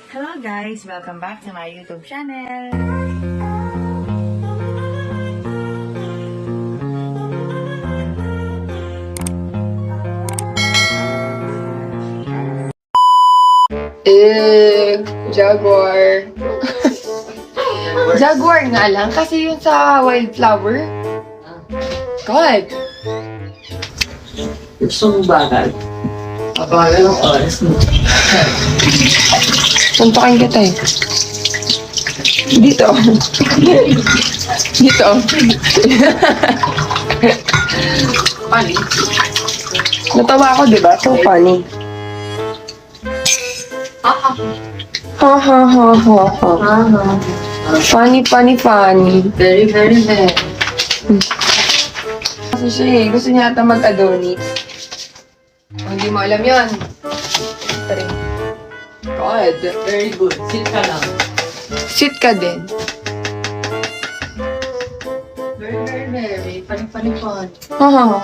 Hello guys! Welcome back to my YouTube channel! Jaguar. Jaguar nga lang, kasi yun sa wildflower. God. Gusto mong bagay? Abagal ng oras mo. Suntukin kita eh. Dito. Dito. Funny. Natawa ako, di ba? So funny. Ha ha ha ha ha. Funny, funny, funny. Very, very, very. Kasi siya eh, gusto niya ata mag-adonis. Oh, hindi mo alam yun. Ito rin. God. Very good. Sit ka lang. Sit ka din. Very, very, very. Funny, funny, fun. Ha ha ha.